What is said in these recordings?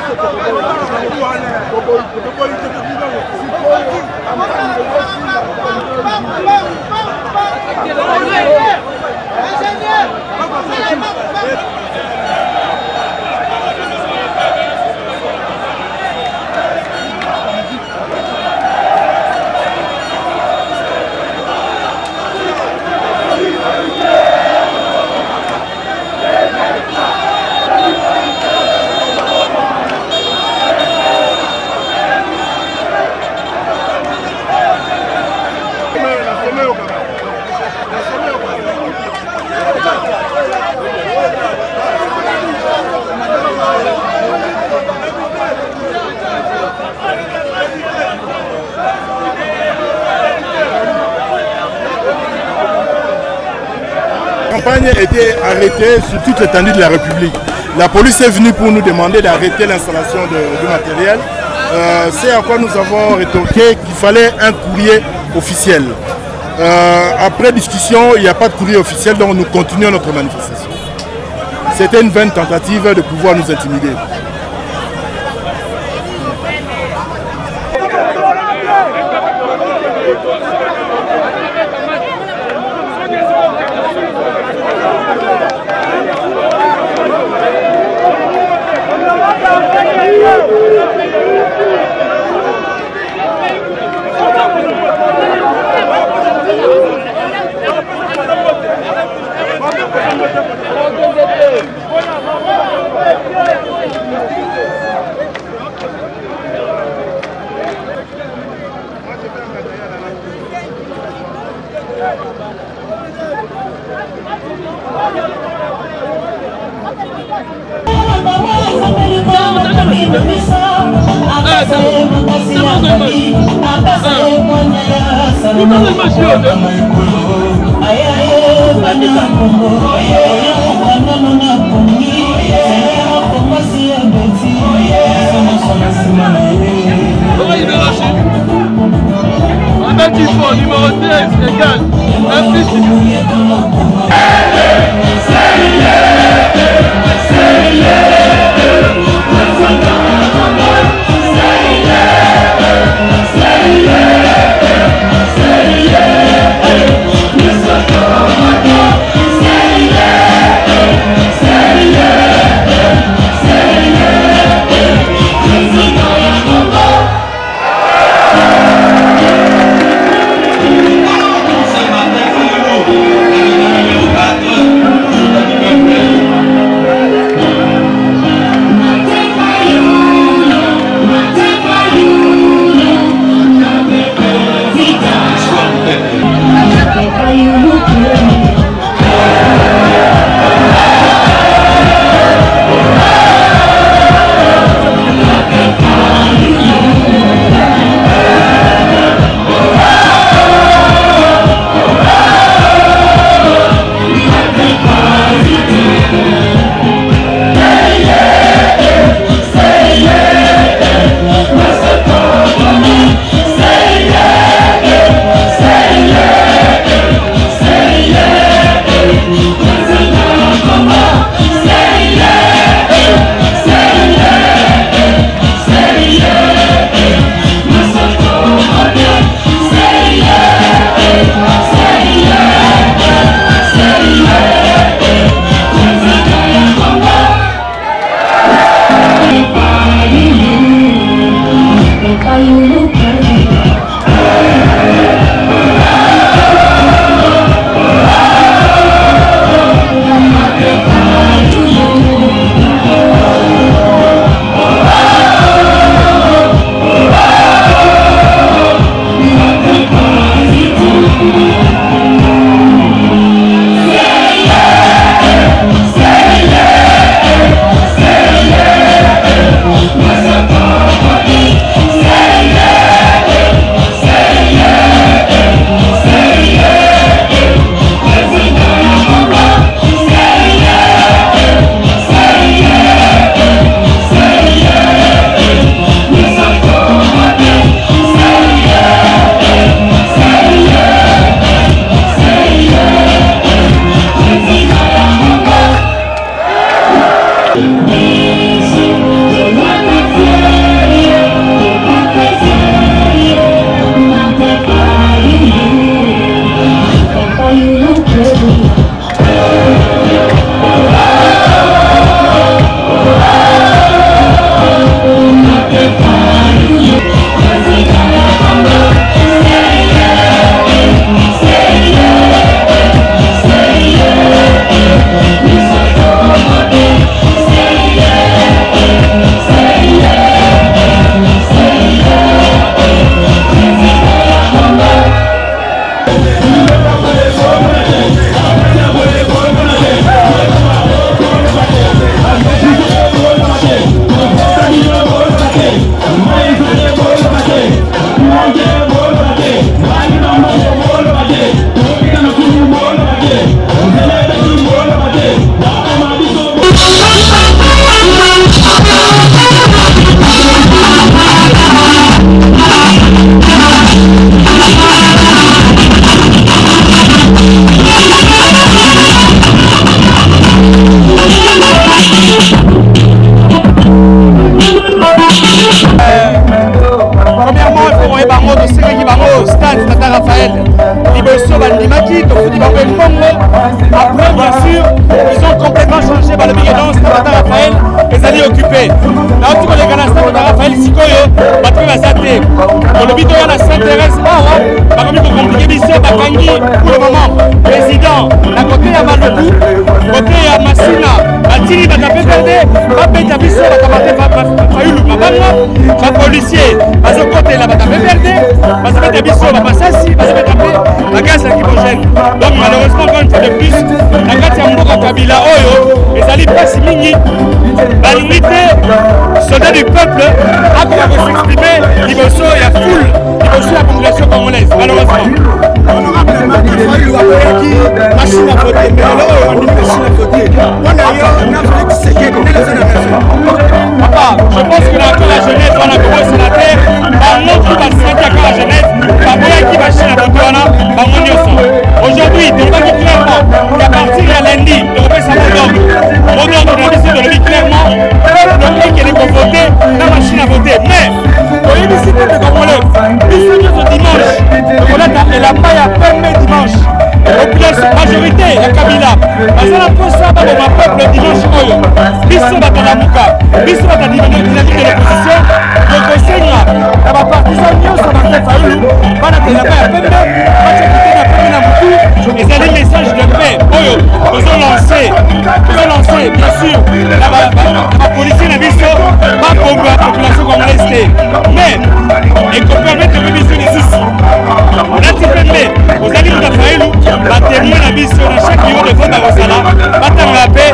La campagne a été arrêtée sur toute l'étendue de la République. La police est venue pour nous demander d'arrêter l'installation du matériel. C'est à quoi nous avons rétorqué qu'il fallait un courrier officiel. Après discussion, il n'y a pas de courrier officiel, donc nous continuons notre manifestation. C'était une vaine tentative de pouvoir nous intimider. Numéro 13 égale balobi que non stade Raphaël ezali occupé nauti koleka na stade Raphaël sikoyo bato mpe baza te olobi toya na Saint-Thérèse awa bakomi kokomplike biso bakangi pour le moment président na kote ya Malobu kote ya Masina batili bato PPRD babeta biso bakamate Fayulu mabanga bapolisier bazokotela bato PPRD bazobeta biso bapasasi bazobeta mpe bagaz lacrymogène donc malheureusement encore une fois de plus na kati ya mboka Kabila oyo ezali mpasi mingi balingi te soldat du peuple akoka kosexprimer liboso ya foule liboso ya population congolaise malheureusement machine à voter mais alors on dit machine à voter on a eu un Afrique papa je pense que la jeunesse wana komo sénateur bango ki basenaki aka la jeunesse baboyaki machine à voter wana bango nyonso aujourd'hui tolobaki clairement qu'à partir ya lundi tokopesa mot d'ordre na biso tolobi clairement peuple ekende kovote na machine à voter mais toyebisi te congolais biso nyonso dimanche tokolata elamba ya pembe dimanche population majorité ya Kabila bazala mposa baboma peuple dimanche oyo biso bato na muka biso bato ya dynamique de l'opposition tokosenga na bapartisan nyonso Martin Fayulu bana elamba ya pembe bacakite na pembe na mutu ezali message de paix oyo tozolance bien sûr na bapolisier na biso babomba population congolaise te mais ekopermettre que biso lisusu nati pembe ozali muta Fayulu batémoin na biso na chaque bureau de vote akozala batanga mpe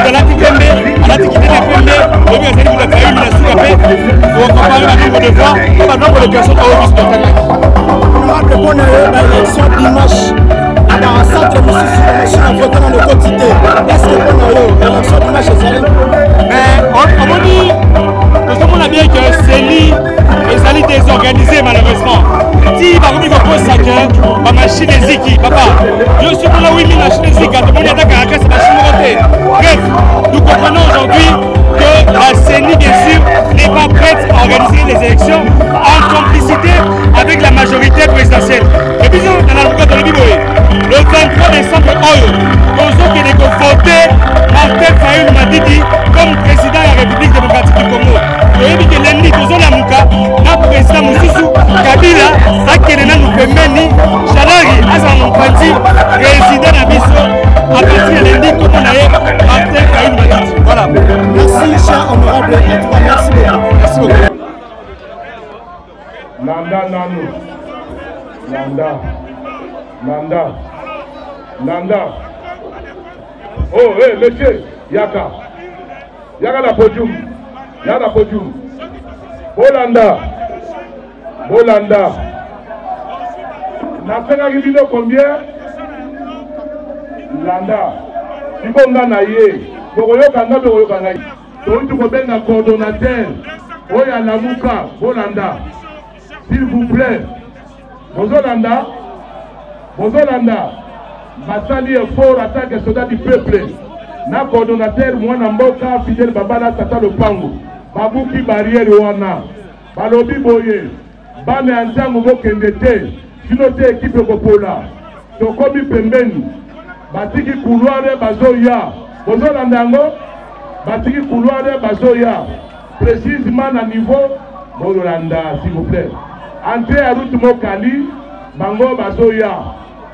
alati pembe alati kitene pembe oyebi azali muta Fayulu na suka mpe okompare banombre de voix to banombre de personnes oyo biso totangaki honorable mpona baélection dimanche na centre mosusu na machine à voter na lokotité est-ce que mpona yo élection dimanche ezali mais omoni tozomona bien que seli ezali désorganisé malheureusement ti bakomi kokosa ke bamachine eziki papa yo soki na 8000 machine ezika tomoni ata karakasi machine moko te bref nous comprenons aujourd'hui que la CENI bien sûr n'est pas prête à organiser les élections en complicité avec la majorité présidentielle et puis dans la localité de Biboé le 23 décembre oyo tozokende kovoter Martin Fayulu Madidi comme président de la République démocratique du Congo toyebi ke lundi tozolamuka na président mosusu Kabila akende nanu pembeni Jalari azala mopanzi président na biso à partir ya lundi komona ye Martin Fayulu Madidi voilà. Merci cher honorable merci beaucoup. Merci beaucoup. Nanda Nanu. Nanda. Oh, hey, monsieur, Yaka la podium. Bolanda. Napena kibino combien? Landa. Sibonga na ye. Bokoyoka ngai. Donc tu peux un coordonnateur. Oya Lamuka, Bolanda. S'il vous plaît. Bozolanda. Basali est fort attaque soldat du peuple. Na coordonnateur mwana mboka Fidel Babala Tata Lopango. Babuki barrière wana. Balobi boye. Bame antango bokende te. Sino te équipe kopola. Tokomi pembeni. Batiki couloir bazoya. Bozolanda ngo. Batiki couloir bazoya. Précisément à niveau Bolanda, s'il vous plaît. Entrez à route Mokali, Bango Bazoya.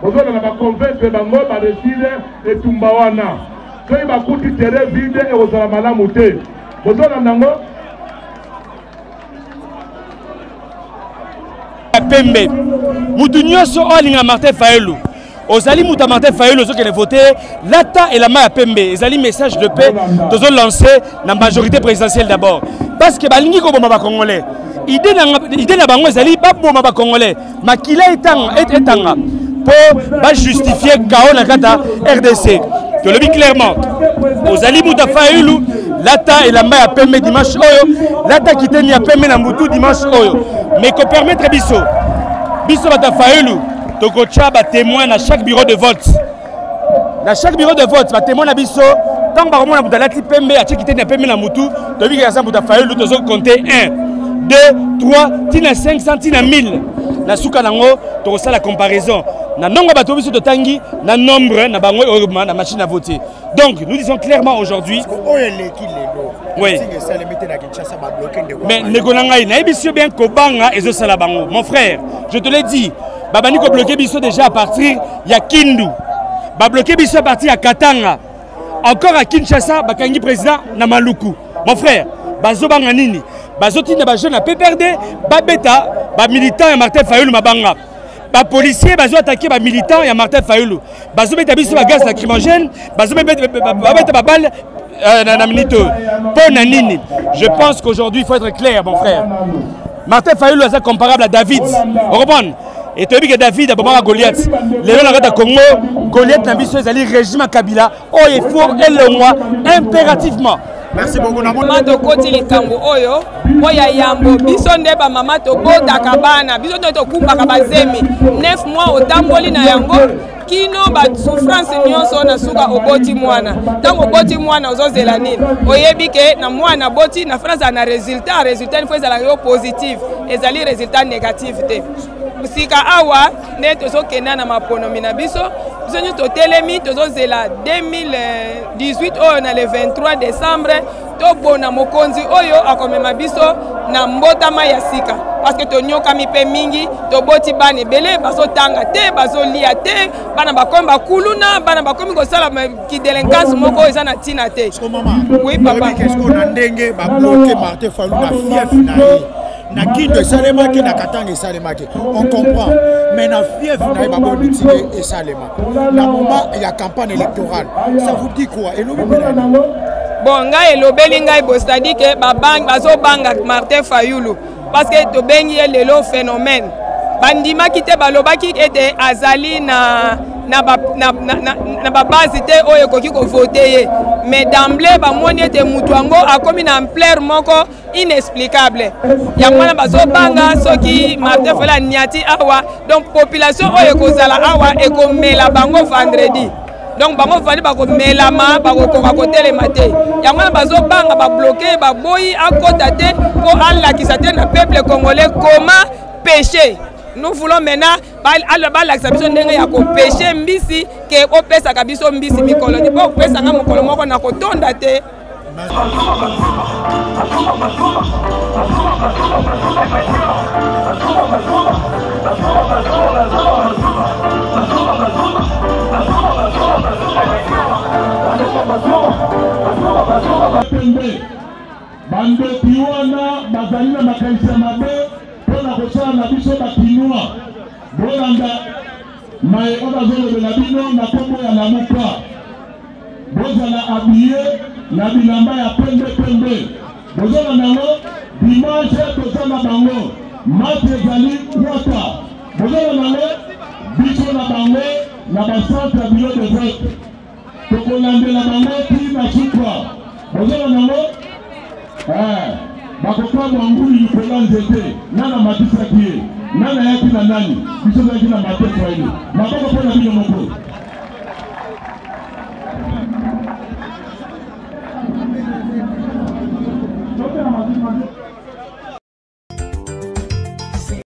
Vous allez convaincre Bango Badeside et Tumbawana. Quand il va coûter terrain vide et aux Alamala Mouté. Vous allez Pembe. Moutounioso Olinga Martin Fayulu. Ozali Mouta Martin Fayulu, ceux qui ont voté, l'ATA et la main à Pembe. Ozali message de paix, nous avons lancé la majorité présidentielle d'abord. Parce que Balingi Koboma Congolais. Idée na bango ezali ba boma ba Congolais. Makila etanga pour justifier chaos na kata RDC. Je le dis clairement. Ozali Mouta Fayulu, l'ATA et la main à Pembe dimanche oyo, l'ATA qui teni à Pembe na Moutou dimanche oyo. Mais qu'on permettre biso Mouta Fayulu tokocha ba témoin à chaque bureau de vote. Dans chaque bureau de vote, ba témoin na biso tant ba romona Mouta lati Pembe a qui teni à Pembe na Moutou, to bi ka Mouta Fayulu tozo compter 1 2 3 tina 500 tina 1000 na suka nango to ça la comparaison na nombre bato biso to tangi na nombre na bango na machine à voter. Donc nous disons clairement aujourd'hui oui. Mais negonangai na biso bien kobanga ezo sala bango. Mon frère, je te l'ai dit, babani ko bloquer biso déjà à partir ya Kindu. Ba bloquer biso à partir ya Katanga. Encore à Kinshasa bakangi président na Maluku. Mon frère, bazo banga nini? Bazo tina ba jeune à PPRD, ba beta, ba militant ya Martin Fayulu mabanga. Ba policier bazo attaquer ba militant ya Martin Fayulu. Bazo beta biso ba gaz lacrymogène, bazo beta ba balle na minute. Pour nanini. Je pense qu'aujourd'hui il faut être clair mon frère. Martin Fayulu est comparable à David. Vous comprenez? Et tu as vu que David a bombaré Goliath. Les gens de Congo, Goliath n'a vu ce régime à Kabila. Oh, il faut et le mois impérativement. Merci beaucoup. Maman to koti likambo oyo, oya yambo biso ndeba mama to bota kabana, biso to kumba kabazemi. 9 mois otamboli na yango. Kino ba souffrance nyonso na suka oboti mwana. Tango oboti mwana ozozela nini? Oyebi ke na mwana boti na France na résultat il faut ezala yo positif, ezali résultat négatif te. Musika awa ne tozo kenda na maponomi na biso biso to telemi tozo zela 2018 oyo na le 23 décembre to bona mokonzi oyo akomema biso na mbotama ya sika parce que to nyoka mipe mingi to boti bane belé baso tanga te baso lia te bana bakomba kuluna bana bakomi ko sala ki délinquance moko eza na tina te. Oui papa, qu'est-ce qu'on a ndenge ba bloquer Martin Fayulu na fief na ye. Na Kindu Salema qui na Katanga Salema qui on comprend mais na fief na ba bon utile et Salema na moment il y a campagne électorale ça vous dit quoi et nous bon nga elobeli ngai bo c'est-à-dire que ba bang bazo banga Martin Fayulu parce que to bengi lelo phénomène bandima kite balobaki ete azali na base te oyo koki ko voter ye mais d'emblée ba moni ete mutu ango akomi na ampleur moko inexplicable yango na bazo banga soki Martin Fayulu niati awa donc population oyo kozala awa ekomela bango vendredi donc bango vendredi bakomelama bakokoka kotelema te yango na bazo banga ba bloquer ba boyi akota te po alakisa te na peuple congolais comment pécher. Nous voulons maintenant l'accession ndenge ya ko pécher mbisi ke opesa kabiso mbisi mikolo ni po pesa nga mukolo moko na kotonda te. Bando piwana bazalina makaisha mabe pona kosala na biso bakinua bolanda mai obazolobela bino na kombo ya lamuka bozala habillé na bilamba ya pembe bozala nango dimanche tozala bango mate ezali kwata bozala nango biso na bango na bacentre ya bilo de vote tokolandela bango ti na sukwa bozala nango bakoka mwanguli likola nzete nana matisaki ye nana yaki na nani biso zaki na Martin Fayulu maboko mpona bino moko